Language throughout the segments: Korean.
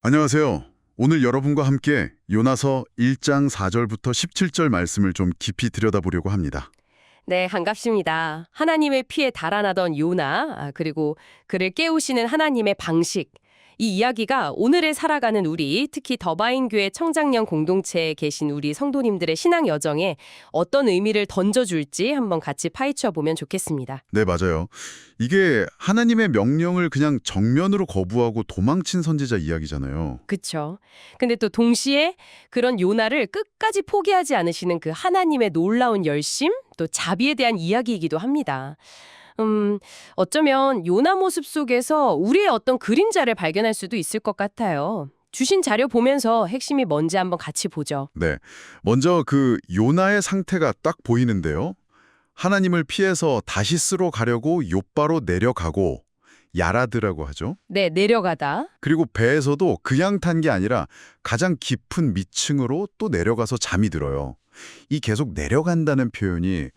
안녕하세요. 오늘 여러분과 함께 요나서 1장 4절부터 17절 말씀을 좀 깊이 들여다보려고 합니다. 네, 반갑습니다. 하나님의 피에 달아나던 요나, 그리고 그를 깨우시는 하나님의 방식. 이 이야기가 오늘에 살아가는 우리, 특히 더바인 교회 청장년 공동체에 계신 우리 성도님들의 신앙 여정에 어떤 의미를 던져줄지 한번 같이 파헤쳐 보면 좋겠습니다. 네, 맞아요. 이게 하나님의 명령을 그냥 정면으로 거부하고 도망친 선지자 이야기잖아요. 그쵸. 근데 또 동시에 그런 요나를 끝까지 포기하지 않으시는 그 하나님의 놀라운 열심, 또 자비에 대한 이야기이기도 합니다. 어쩌면 요나 모습 속에서 우리의 어떤 그림자를 발견할 수도 있을 것 같아요. 주신 자료 보면서 핵심이 뭔지 한번 같이 보죠. 네. 먼저 그 요나의 상태가 딱 보이는데요. 하나님을 피해서 다시스로 가려고 욥바로 내려가고 야라드라고 하죠. 네, 내려가다. 그리고 배에서도 그냥 탄 게 아니라 가장 깊은 미층으로 또 내려가서 잠이 들어요. 이 계속 내려간다는 표현이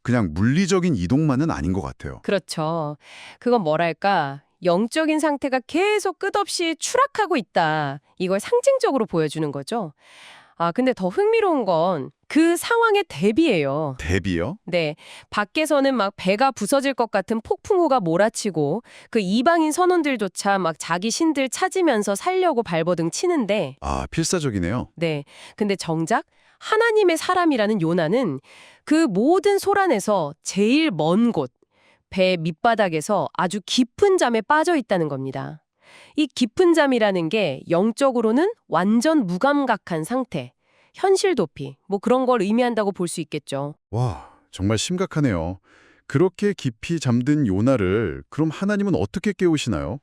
그냥 물리적인 이동만은 아닌 것 같아요. 그렇죠. 그건 뭐랄까, 영적인 상태가 계속 끝없이 추락하고 있다. 이걸 상징적으로 보여주는 거죠. 근데 더 흥미로운 건 그 상황의 대비예요. 대비요? 네, 밖에서는 막 배가 부서질 것 같은 폭풍우가 몰아치고 그 이방인 선원들조차 막 자기 신들 찾으면서 살려고 발버둥 치는데 아, 필사적이네요. 네, 근데 정작 하나님의 사람이라는 요나는 그 모든 소란에서 제일 먼 곳, 배 밑바닥에서 아주 깊은 잠에 빠져 있다는 겁니다. 이 깊은 잠이라는 게 영적으로는 완전 무감각한 상태, 현실 도피, 뭐 그런 걸 의미한다고 볼 수 있겠죠. 와, 정말 심각하네요. 그렇게 깊이 잠든 요나를 그럼 하나님은 어떻게 깨우시나요?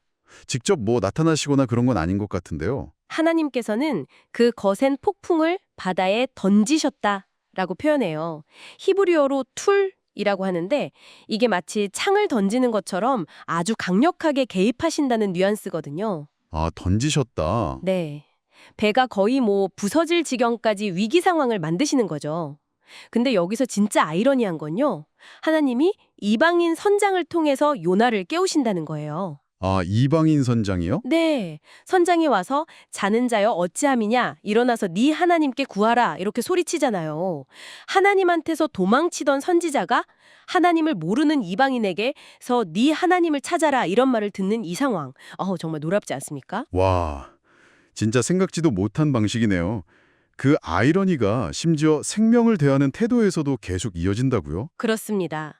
직접 뭐 나타나시거나 그런 건 아닌 것 같은데요. 하나님께서는 그 거센 폭풍을 바다에 던지셨다라고 표현해요. 히브리어로 툴이라고 하는데 이게 마치 창을 던지는 것처럼 아주 강력하게 개입하신다는 뉘앙스거든요. 아, 던지셨다. 네. 배가 거의 뭐 부서질 지경까지 위기 상황을 만드시는 거죠. 근데 여기서 진짜 아이러니한 건요. 하나님이 이방인 선장을 통해서 요나를 깨우신다는 거예요. 아, 이방인 선장이요? 네. 선장이 와서 자는 자여 어찌함이냐 일어나서 네 하나님께 구하라 이렇게 소리치잖아요. 하나님한테서 도망치던 선지자가 하나님을 모르는 이방인에게서 네 하나님을 찾아라 이런 말을 듣는 이 상황. 정말 놀랍지 않습니까? 와, 진짜 생각지도 못한 방식이네요. 그 아이러니가 심지어 생명을 대하는 태도에서도 계속 이어진다고요? 그렇습니다.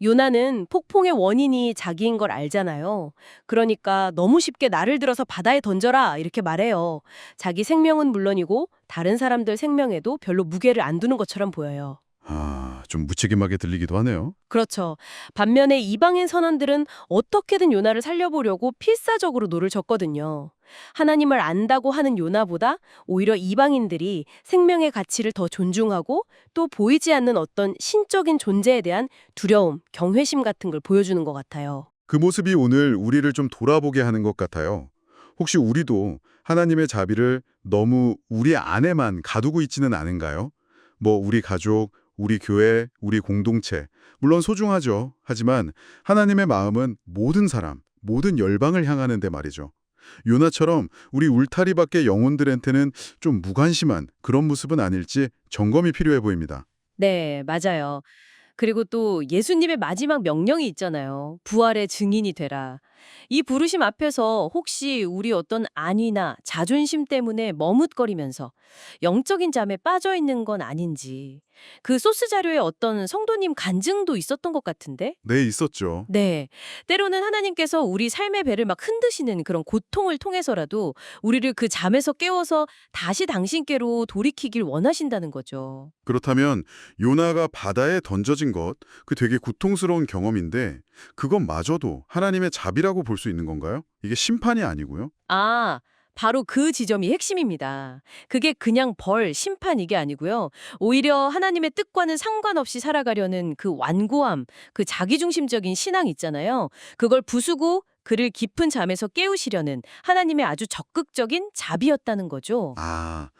요나는 폭풍의 원인이 자기인 걸 알잖아요. 그러니까 너무 쉽게 나를 들어서 바다에 던져라 이렇게 말해요. 자기 생명은 물론이고 다른 사람들 생명에도 별로 무게를 안 두는 것처럼 보여요. 아, 좀 무책임하게 들리기도 하네요. 그렇죠. 반면에 이방인 선원들은 어떻게든 요나를 살려보려고 필사적으로 노를 졌거든요. 하나님을 안다고 하는 요나보다 오히려 이방인들이 생명의 가치를 더 존중하고 또 보이지 않는 어떤 신적인 존재에 대한 두려움, 경외심 같은 걸 보여주는 것 같아요. 그 모습이 오늘 우리를 좀 돌아보게 하는 것 같아요. 혹시 우리도 하나님의 자비를 너무 우리 안에만 가두고 있지는 않은가요? 뭐 우리 가족, 우리 교회, 우리 공동체, 물론 소중하죠. 하지만 하나님의 마음은 모든 사람, 모든 열방을 향하는데 말이죠. 요나처럼 우리 울타리 밖의 영혼들한테는 좀 무관심한 그런 모습은 아닐지 점검이 필요해 보입니다. 네, 맞아요. 그리고 또 예수님의 마지막 명령이 있잖아요. 부활의 증인이 되라. 이 부르심 앞에서 혹시 우리 어떤 안위나 자존심 때문에 머뭇거리면서 영적인 잠에 빠져 있는 건 아닌지. 그 소스 자료에 어떤 성도님 간증도 있었던 것 같은데? 네, 있었죠. 네. 때로는 하나님께서 우리 삶의 배를 막 흔드시는 그런 고통을 통해서라도 우리를 그 잠에서 깨워서 다시 당신께로 돌이키길 원하신다는 거죠. 그렇다면 요나가 바다에 던져진 것, 그 되게 고통스러운 경험인데 그것마저도 하나님의 자비라고 볼 수 있는 건가요? 이게 심판이 아니고요. 바로 그 지점이 핵심입니다. 그게 그냥 벌, 심판 이게 아니고요. 오히려 하나님의 뜻과는 상관없이 살아가려는 그 완고함, 그 자기중심적인 신앙 있잖아요. 그걸 부수고 그를 깊은 잠에서 깨우시려는 하나님의 아주 적극적인 자비였다는 거죠. 아,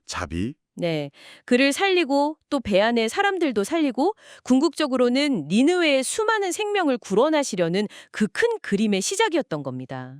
자비? 네. 그를 살리고 또 배 안의 사람들도 살리고 궁극적으로는 니느웨의 수많은 생명을 구원하시려는 그 큰 그림의 시작이었던 겁니다.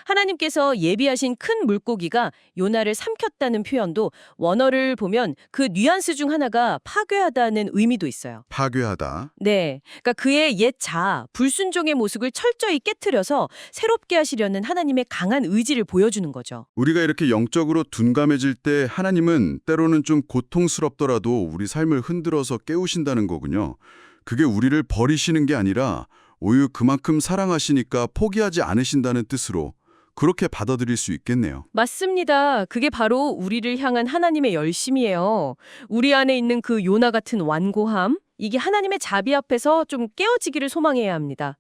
하나님께서 예비하신 큰 물고기가 요나를 삼켰다는 표현도 원어를 보면 그 뉘앙스 중 하나가 파괴하다는 의미도 있어요. 파괴하다. 네, 그러니까 그의 옛 자아, 불순종의 모습을 철저히 깨트려서 새롭게 하시려는 하나님의 강한 의지를 보여주는 거죠. 우리가 이렇게 영적으로 둔감해질 때 하나님은 때로는 좀 고통스럽더라도 우리 삶을 흔들어서 깨우신다는 거군요. 그게 우리를 버리시는 게 아니라 오히려 그만큼 사랑하시니까 포기하지 않으신다는 뜻으로 그렇게 받아들일 수 있겠네요. 맞습니다. 그게 바로 우리를 향한 하나님의 열심이에요. 우리 안에 있는 그 요나 같은 완고함, 이게 하나님의 자비 앞에서 좀 깨어지기를 소망해야 합니다.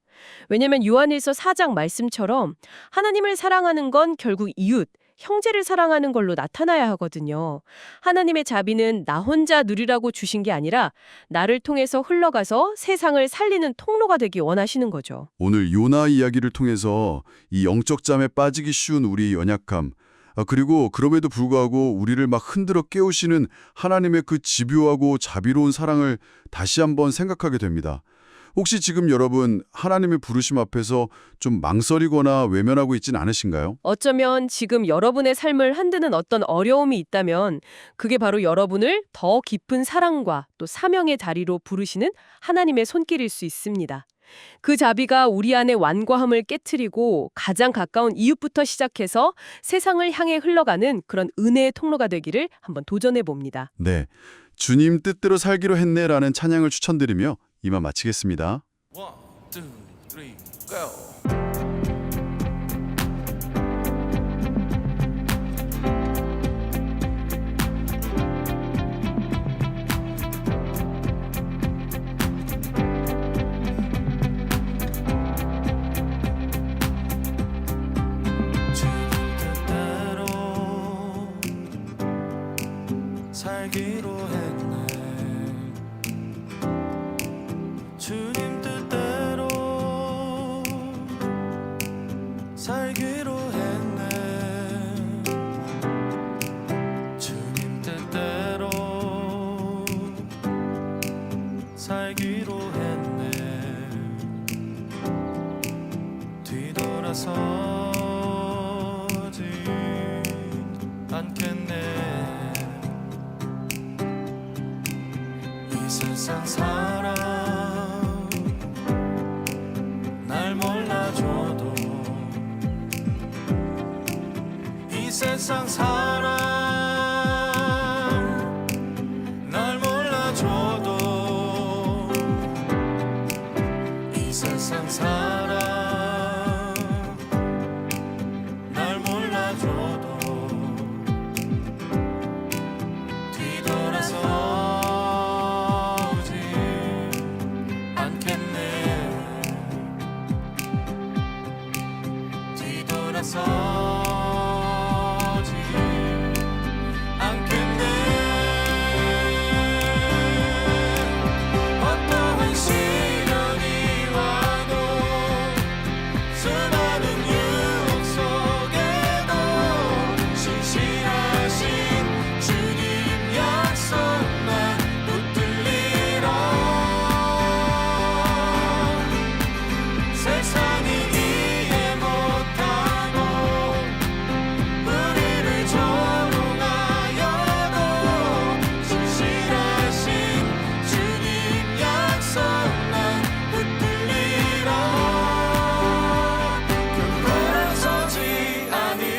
왜냐하면 요한일서 4장 말씀처럼 하나님을 사랑하는 건 결국 이웃, 형제를 사랑하는 걸로 나타나야 하거든요. 하나님의 자비는 나 혼자 누리라고 주신 게 아니라 나를 통해서 흘러가서 세상을 살리는 통로가 되기 원하시는 거죠. 오늘 요나 이야기를 통해서 이 영적 잠에 빠지기 쉬운 우리의 연약함, 그리고 그럼에도 불구하고 우리를 막 흔들어 깨우시는 하나님의 그 집요하고 자비로운 사랑을 다시 한번 생각하게 됩니다. 혹시 지금 여러분 하나님의 부르심 앞에서 좀 망설이거나 외면하고 있진 않으신가요? 어쩌면 지금 여러분의 삶을 흔드는 어떤 어려움이 있다면 그게 바로 여러분을 더 깊은 사랑과 또 사명의 자리로 부르시는 하나님의 손길일 수 있습니다. 그 자비가 우리 안의 완고함을 깨트리고 가장 가까운 이웃부터 시작해서 세상을 향해 흘러가는 그런 은혜의 통로가 되기를 한번 도전해 봅니다. 네, 주님 뜻대로 살기로 했네라는 찬양을 추천드리며 이만 마치겠습니다. 1, 2, 3, go. 주님 뜻대로 살기로 했네. 주님 뜻대로 살기로 했네. 주님 뜻대로 살기로 했네. 뒤돌아서지 않겠네. 이 세상 사람 날 몰라줘도 이 세상 사람 날 몰라줘도 이 세상 사람 날 몰라줘도 뒤돌아서지 않겠네. 뒤돌아서지 않겠네. 어떠한 시련이 와도 수많은 유혹 속에도 신실하신 주님 약속만 붙들리라. 세상이 이해 못하고 우리를 조롱하여도 신실하신 주님 약속만 붙들리라. 결코 돌아서지 않으리.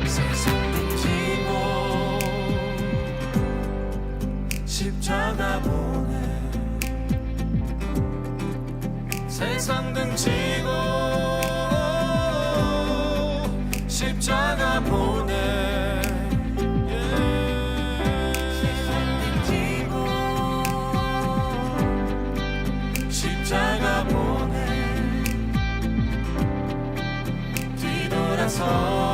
세상 등지고 십자가 보내. 세상 등지고 십자가 보내. 세상 등지고 십자가 보내. 뒤돌아서